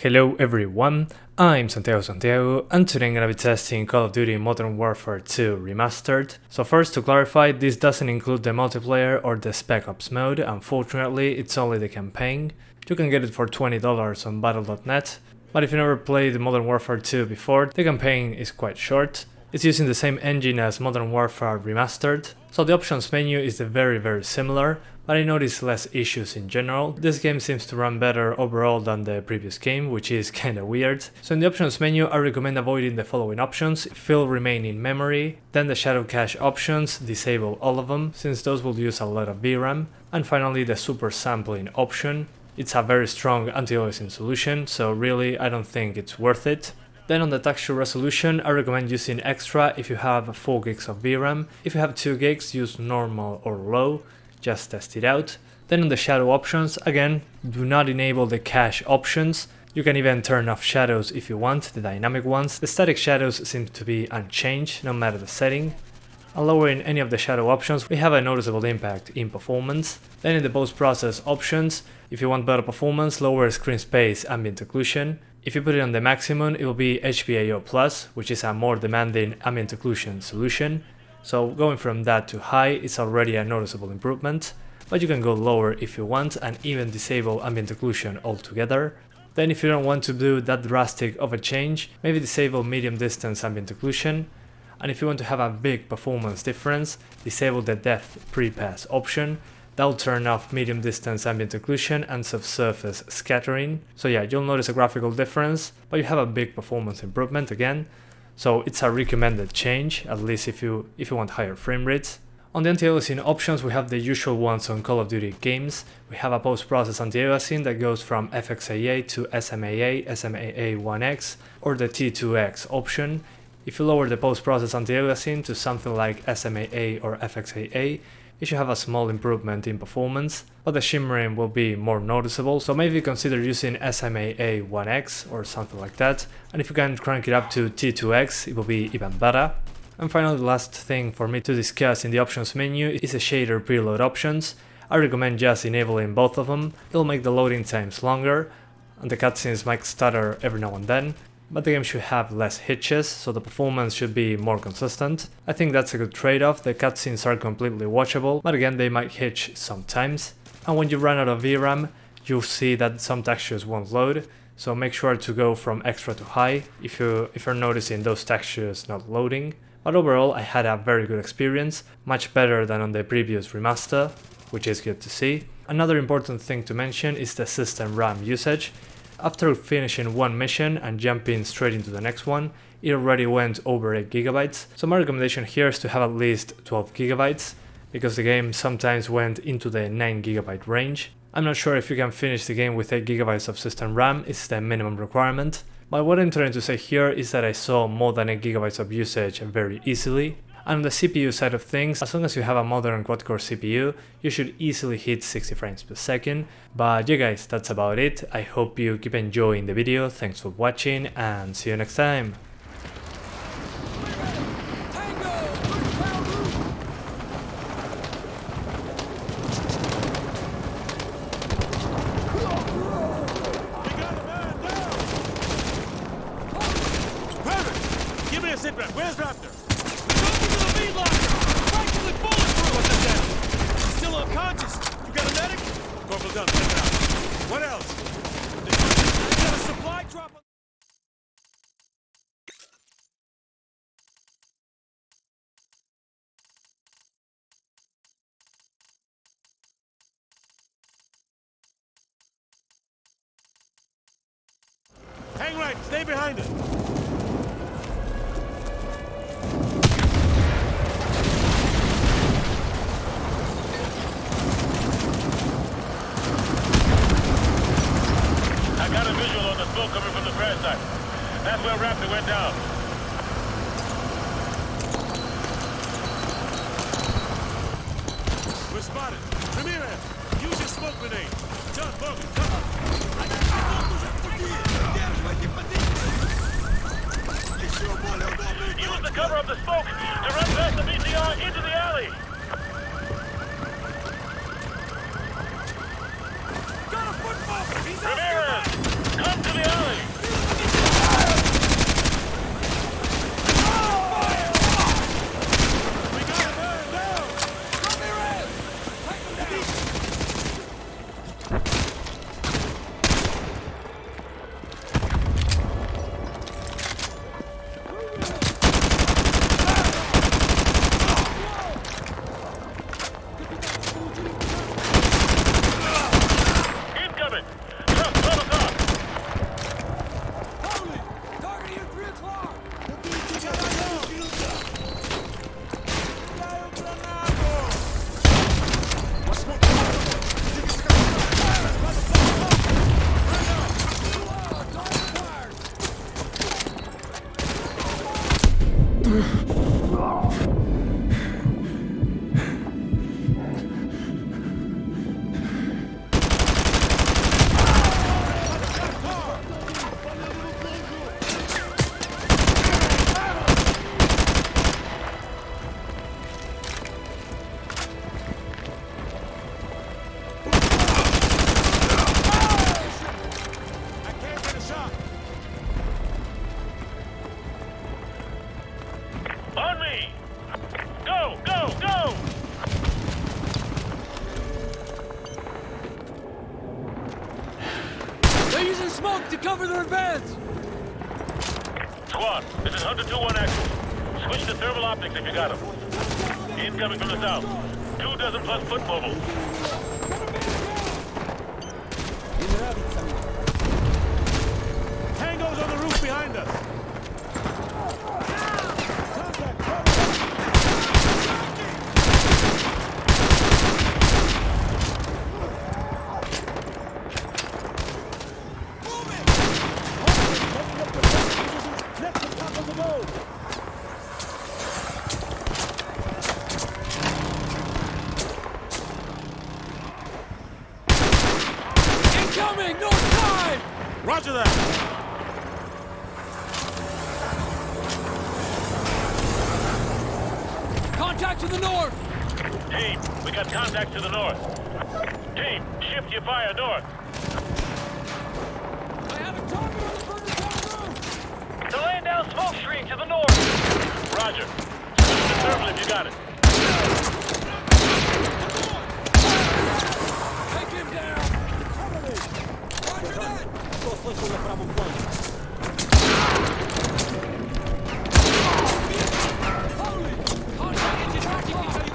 Hello everyone, I'm Santiago, and today I'm gonna be testing Call of Duty Modern Warfare 2 Remastered. So first, to clarify, this doesn't include the multiplayer or the Spec Ops mode. Unfortunately, it's only the campaign. You can get it for $20 on battle.net, but if you never played Modern Warfare 2 before, the campaign is quite short. It's using the same engine as Modern Warfare Remastered, so the options menu is very similar, but I noticed less issues in general. This game seems to run better overall than the previous game, which is kinda weird. So in the options menu, I recommend avoiding the following options: fill remaining memory, then the shadow cache options, disable all of them, since those will use a lot of VRAM, and finally the super sampling option. It's a very strong anti-aliasing solution, so really I don't think it's worth it. Then on the texture resolution, I recommend using extra if you have 4 gigs of VRAM. If you have 2 gigs, use normal or low, just test it out. Then on the shadow options, again, do not enable the cache options. You can even turn off shadows if you want, the dynamic ones. The static shadows seem to be unchanged no matter the setting. On lowering any of the shadow options, we have a noticeable impact in performance. Then in the post-process options, if you want better performance, lower screen space ambient occlusion. If you put it on the maximum, it will be HBAO+, which is a more demanding ambient occlusion solution. So going from that to high is already a noticeable improvement, but you can go lower if you want and even disable ambient occlusion altogether. Then if you don't want to do that drastic of a change, maybe disable medium distance ambient occlusion. And if you want to have a big performance difference, disable the depth pre-pass option. That will turn off medium distance ambient occlusion and subsurface scattering. So yeah, you'll notice a graphical difference, but you have a big performance improvement again. So it's a recommended change, at least if you want higher frame rates. On the anti-aliasing options, we have the usual ones on Call of Duty games. We have a post-process anti-aliasing that goes from FXAA to SMAA, SMAA1X, or the T2X option. If you lower the post-process anti-aliasing to something like SMAA or FXAA, you should have a small improvement in performance, but the shimmering will be more noticeable, so maybe consider using SMAA1X or something like that, and if you can crank it up to T2X, it will be even better. And finally, the last thing for me to discuss in the options menu is the shader preload options. I recommend just enabling both of them. It will make the loading times longer, and the cutscenes might stutter every now and then, but the game should have less hitches, so the performance should be more consistent. I think that's a good trade-off. The cutscenes are completely watchable, but again they might hitch sometimes. And when you run out of VRAM, you'll see that some textures won't load, so make sure to go from extra to high if you're noticing those textures not loading. But overall I had a very good experience, much better than on the previous remaster, which is good to see. Another important thing to mention is the system RAM usage. After finishing one mission and jumping straight into the next one, it already went over 8 GB, so my recommendation here is to have at least 12 GB, because the game sometimes went into the 9 GB range. I'm not sure if you can finish the game with 8 GB of system RAM, it's the minimum requirement, but what I'm trying to say here is that I saw more than 8 GB of usage very easily. And on the CPU side of things, as long as you have a modern quad-core CPU, you should easily hit 60 frames per second. But yeah guys, that's about it. I hope you keep enjoying the video, thanks for watching, and see you next time. Give me a sit rep. Where's Raptor? Still unconscious. You got a medic? Corporal done. What else? You got a supply drop? Hang right. Stay behind it. Got a visual on the smoke coming from the crash site. That's where Raptor went down. We're spotted. Ramirez, use your smoke grenade. John, Logan, come on. Use the cover of the smoke to run past the BTR into the alley. Ramirez, come to the alley. On me! Go, go, go! They're using smoke to cover their advance! Squad, this is Hunter 2-1 actual. Switch to thermal optics if you got them. Incoming from the south. 2 dozen plus foot mobiles. Tango's on the roof behind us. Incoming! North side! Roger that. Contact to the north! Team, we got contact to the north. Team, shift your fire north. I have a target on the Burger roof! They're laying down smoke screen to the north. Roger. Switch to thermal if you got it. Take him down! Roger that! Holy! Contact engine activated!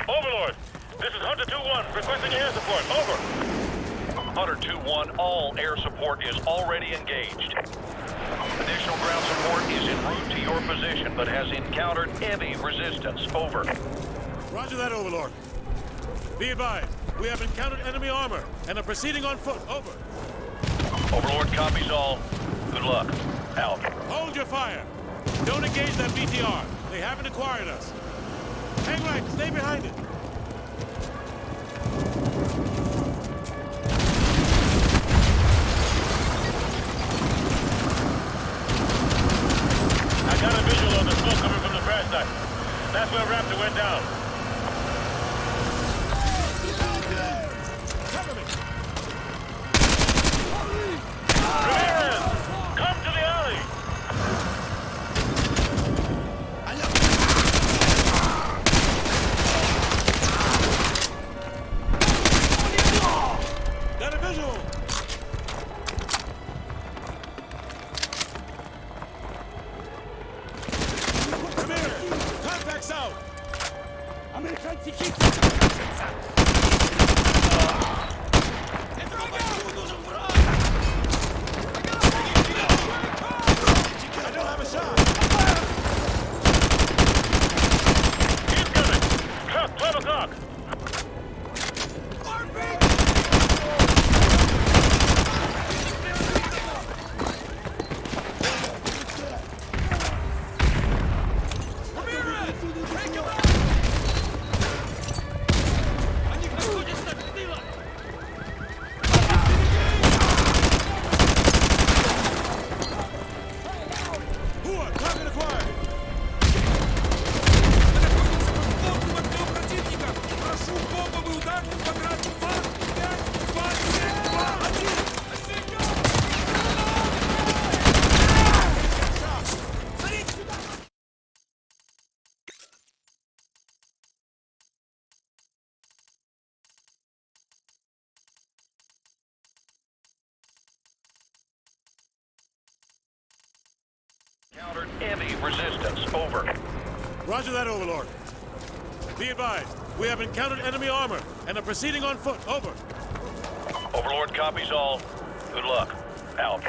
Overlord, this is Hunter 2-1, requesting air support. Over. Hunter 2-1, all air support is already engaged. Additional ground support is en route to your position, but has encountered heavy resistance. Over. Roger that, Overlord. Be advised, we have encountered enemy armor and are proceeding on foot. Over. Overlord copies all. Good luck. Out. Hold your fire. Don't engage that BTR. They haven't acquired us. Hang right, stay behind it. I got a visual of the smoke coming from the crash site. That's where Raptor went down. Cover me. Ramirez, come to the alley. Got a visual. Ramirez, contacts out. I don't have a shot. Incoming. Truck, 12 o'clock. Target acquired. Прошу бомбовый удар по квадрату 2, 5, 7, 2. Encountered heavy resistance. Over. Roger that, Overlord. Be advised, we have encountered enemy armor and are proceeding on foot. Over. Overlord copies all. Good luck. Out.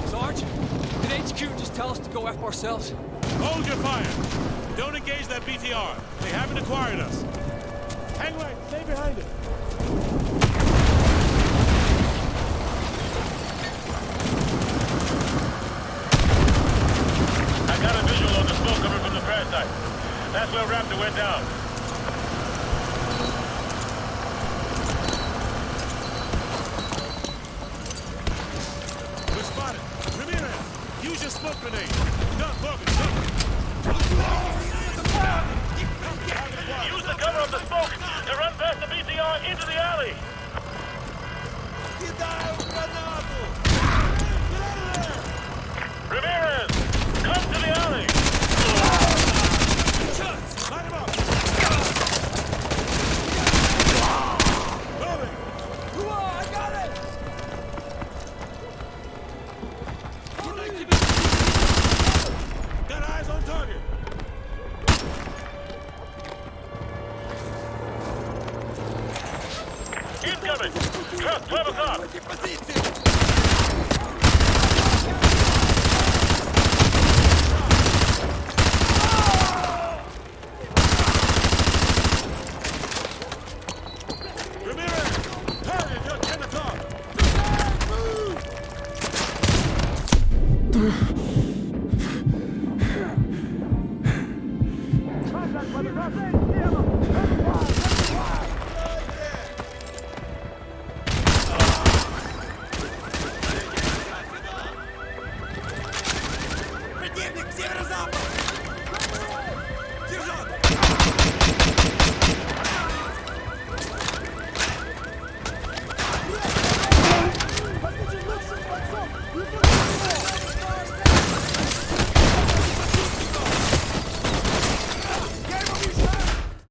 Sarge, did HQ just tell us to go F ourselves? Hold your fire. Don't engage that BTR. They haven't acquired us. Hang right. Stay behind it. I got a visual on the smoke coming from the crash site. That's where Raptor went down. We're spotted. Ramirez, use your smoke grenade. Duck, Morgan, duck. Use the cover of the smoke to run past the BTR into the alley. Ramirez, come to the alley. Light him up. Moving. I got it! Got eyes on target. Incoming. Truck 12 o'clock.